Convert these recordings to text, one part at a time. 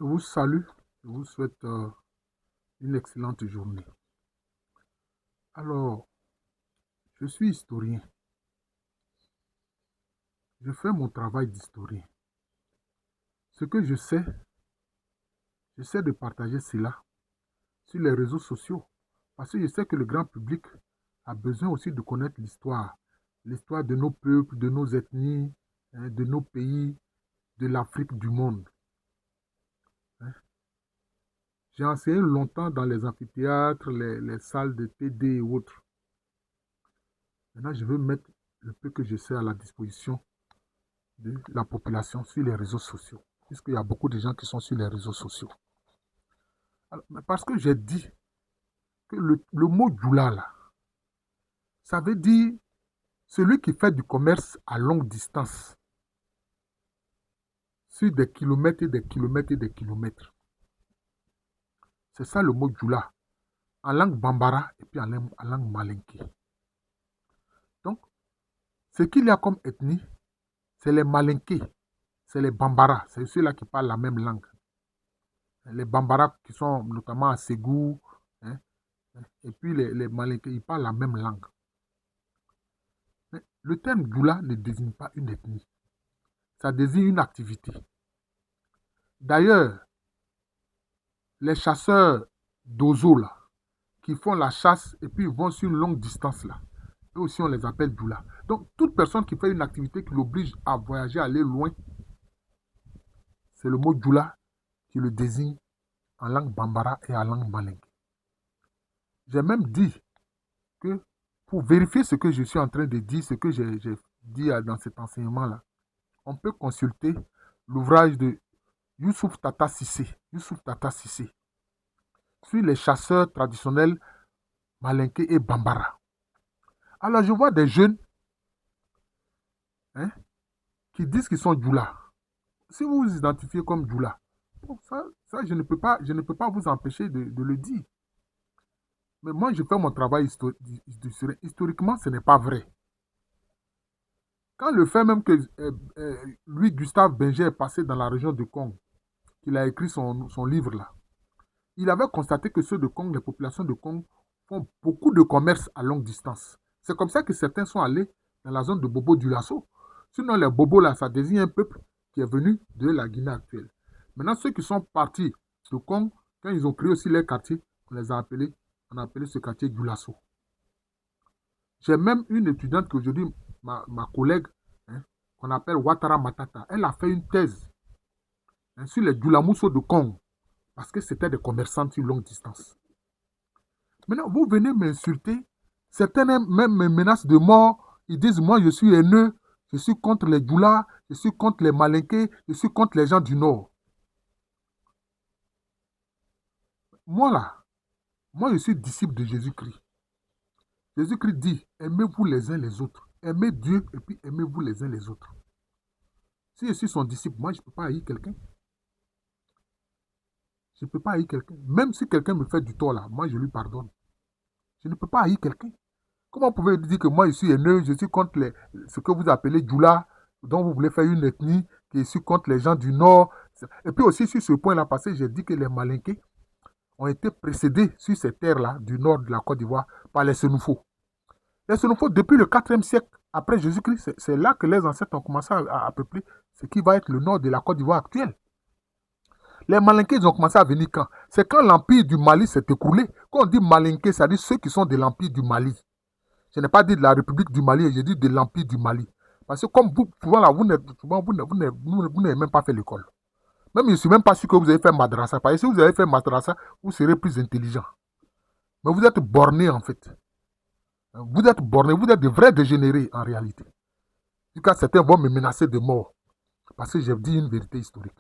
Je vous salue, je vous souhaite une excellente journée. Alors, je suis historien. Je fais mon travail d'historien. Ce que j'essaie de partager cela sur les réseaux sociaux. Parce que je sais que le grand public a besoin aussi de connaître l'histoire. L'histoire de nos peuples, de nos ethnies, de nos pays, de l'Afrique, du monde. Hein. J'ai enseigné longtemps dans les amphithéâtres, les salles de TD et autres. Maintenant, je veux mettre le peu que je sais à la disposition de la population sur les réseaux sociaux. Puisqu'il y a beaucoup de gens qui sont sur les réseaux sociaux. Alors, parce que j'ai dit que le mot Djoula, là, ça veut dire celui qui fait du commerce à longue distance, sur des kilomètres et des kilomètres et des kilomètres. C'est ça le mot Djoula, en langue bambara et puis en langue malinké. Donc, ce qu'il y a comme ethnie, c'est les malinké, c'est les bambara, c'est ceux-là qui parlent la même langue. Les bambara qui sont notamment à Ségou, hein, et puis les malinké, ils parlent la même langue. Mais le terme Djoula ne désigne pas une ethnie, ça désigne une activité. D'ailleurs, les chasseurs d'oiseaux là, qui font la chasse et puis ils vont sur une longue distance là, eux aussi on les appelle Djoula. Donc toute personne qui fait une activité qui l'oblige à voyager, à aller loin, c'est le mot Djoula qui le désigne en langue bambara et en langue malinké. J'ai même dit que pour vérifier ce que je suis en train de dire, ce que j'ai dit dans cet enseignement-là, on peut consulter l'ouvrage de Youssouf Tata Sissé, sur les chasseurs traditionnels malinké et bambara. Alors je vois des jeunes qui disent qu'ils sont Djoula. Si vous vous identifiez comme Djoula, bon, ça je ne peux pas vous empêcher de le dire. Mais moi, je fais mon travail historiquement, ce n'est pas vrai. Quand le fait même que lui, Gustave Benger, est passé dans la région de Congo, qu'il a écrit son livre là, il avait constaté que ceux de Congo, les populations de Congo, font beaucoup de commerce à longue distance. C'est comme ça que certains sont allés dans la zone de Bobo du Lasso. Sinon, les Bobos là, ça désigne un peuple qui est venu de la Guinée actuelle. Maintenant, ceux qui sont partis de Congo, quand ils ont créé aussi leur quartier, on a appelé ce quartier du Lasso. J'ai même une étudiante qui aujourd'hui, ma collègue, qu'on appelle Ouattara Matata, elle a fait une thèse sur les Djoulamoussos de Congo, parce que c'était des commerçants sur longue distance. Maintenant, vous venez m'insulter, certains même me menacent de mort, ils disent, moi je suis haineux, je suis contre les Djoula, je suis contre les Malinké, je suis contre les gens du Nord. Moi je suis disciple de Jésus-Christ. Jésus-Christ dit, aimez-vous les uns les autres. Aimez Dieu et puis aimez-vous les uns les autres. Si je suis son disciple, moi, je ne peux pas haïr quelqu'un. Je ne peux pas haïr quelqu'un. Même si quelqu'un me fait du tort là, moi, je lui pardonne. Je ne peux pas haïr quelqu'un. Comment pouvez-vous dire que moi, je suis haineux, je suis contre ce que vous appelez Djoula, dont vous voulez faire une ethnie, que je suis contre les gens du Nord. Et puis aussi, sur ce point-là, parce que j'ai dit que les Malinké ont été précédés sur ces terres-là, du nord de la Côte d'Ivoire, par les Sénoufos. Les Sénoufos, depuis le 4e siècle après Jésus-Christ, c'est là que les ancêtres ont commencé à peupler ce qui va être le nord de la Côte d'Ivoire actuelle. Les Malinké, ils ont commencé à venir quand? C'est quand l'empire du Mali s'est écroulé. Quand on dit Malinké, ça dit ceux qui sont de l'empire du Mali. Je n'ai pas dit de la République du Mali, j'ai dit de l'empire du Mali. Parce que comme vous, souvent là, vous n'avez même pas fait l'école. Même je ne suis même pas sûr que vous avez fait madrasa. Parce que si vous avez fait madrasa, vous serez plus intelligent. Mais vous êtes borné en fait. Vous êtes bornés, vous êtes de vrais dégénérés en réalité. Jusqu'à certains vont me menacer de mort. Parce que j'ai dit une vérité historique.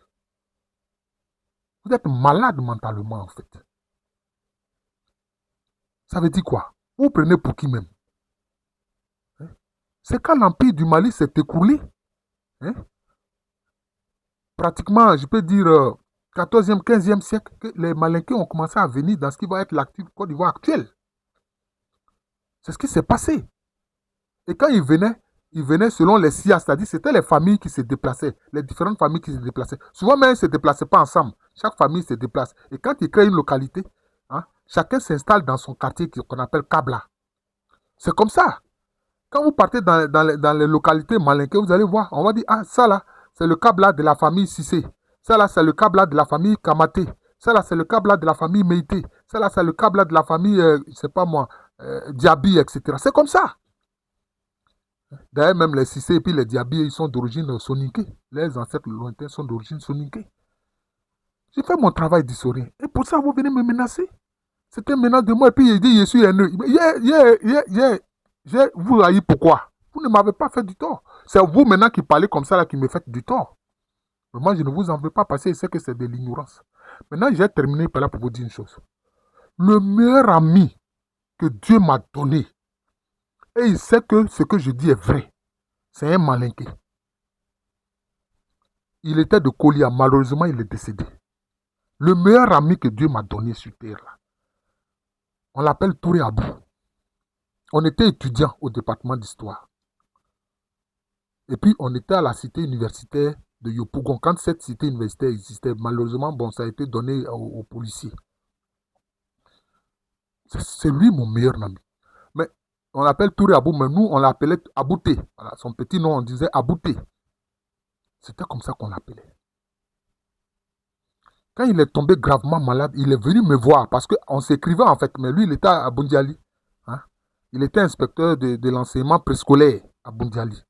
Vous êtes malade mentalement en fait. Ça veut dire quoi? Vous prenez pour qui même? C'est quand l'empire du Mali s'est écroulé. Pratiquement, je peux dire, 14e, 15e siècle, que les Malinké ont commencé à venir dans ce qui va être l'active Côte d'Ivoire actuelle. C'est ce qui s'est passé. Et quand ils venaient, Ils venaient selon les SIA, c'est-à-dire c'était les familles qui se déplaçaient, les différentes familles qui se déplaçaient. Souvent même, ils ne se déplaçaient pas ensemble. Chaque famille se déplace. Et quand ils créent une localité, hein, chacun s'installe dans son quartier qu'on appelle Kabla. C'est comme ça. Quand vous partez dans les localités malinquées, vous allez voir, on va dire, ah, ça là, c'est le Kabla de la famille Sissé. Ça là, c'est le Kabla de la famille Kamaté. Ça là, c'est le Kabla de la famille Meïté. Ça là, c'est le Kabla de la famille, je ne sais pas moi, Diaby, etc. C'est comme ça. D'ailleurs, même les Sissé et puis les Diaby, ils sont d'origine soninké. Les ancêtres lointains sont d'origine soninké. J'ai fait mon travail d'historien. Et pour ça, vous venez me menacer. C'était une menace de moi. Et puis, il dit, je suis haineux. Vous haïs pourquoi? Vous ne m'avez pas fait du tort. C'est vous maintenant qui parlez comme ça, là, qui me faites du tort. Mais moi, je ne vous en veux pas parce que je sais que c'est de l'ignorance. Maintenant, j'ai terminé par là pour vous dire une chose. Le meilleur ami que Dieu m'a donné, et il sait que ce que je dis est vrai, c'est un malinqué. Il était de Kolia, malheureusement, il est décédé. Le meilleur ami que Dieu m'a donné sur terre, là, on l'appelle Touré Abou. On était étudiant au département d'histoire. Et puis, on était à la cité universitaire de Yopougon. Quand cette cité universitaire existait, malheureusement, bon, ça a été donné aux policiers. C'est lui mon meilleur ami. Mais on l'appelle Touré Abou, mais nous, on l'appelait Abouté. Voilà, son petit nom, on disait Abouté. C'était comme ça qu'on l'appelait. Quand il est tombé gravement malade, il est venu me voir parce qu'on s'écrivait en fait, mais lui, il était à Bundiali. Hein? Il était inspecteur de l'enseignement préscolaire à Bundiali.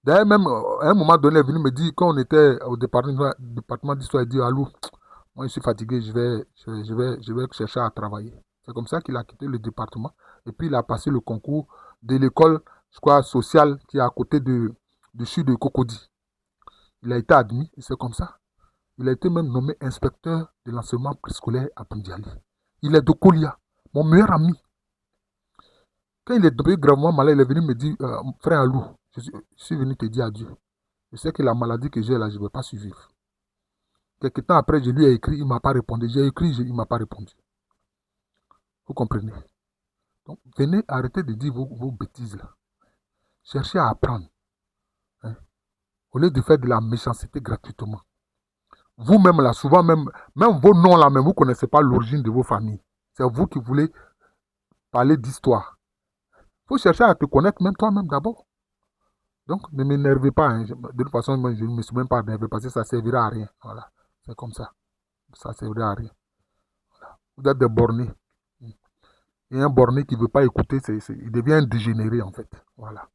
D'ailleurs, même à un moment donné, il est venu me dire, quand on était au département d'histoire, il dit, Allô, moi je suis fatigué, je vais chercher à travailler. C'est comme ça qu'il a quitté le département. Et puis il a passé le concours de l'école, je crois, sociale qui est à côté du CHU de Cocody. Il a été admis, et c'est comme ça. Il a été même nommé inspecteur de l'enseignement préscolaire à Bundiali. Il est de Kolia, mon meilleur ami. Quand il est tombé gravement malade, il est venu me dire, frère Alou, je suis venu te dire adieu. Je sais que la maladie que j'ai là, je ne vais pas survivre. Quelque temps après, je lui ai écrit, il ne m'a pas répondu. J'ai écrit, il ne m'a pas répondu. Vous comprenez? Donc, venez arrêter de dire vos bêtises là. Cherchez à apprendre. Hein, au lieu de faire de la méchanceté gratuitement. Vous-même là, souvent même vos noms là, même vous ne connaissez pas l'origine de vos familles. C'est vous qui voulez parler d'histoire. Il faut chercher à te connaître même toi-même d'abord. Donc, ne m'énervez pas. Hein. De toute façon, moi, je ne me suis même pas énervé parce que ça ne servira à rien. Voilà. C'est comme ça. Ça ne servira à rien. Voilà. Vous êtes des bornés. Et un borné qui ne veut pas écouter, il devient un dégénéré en fait. Voilà.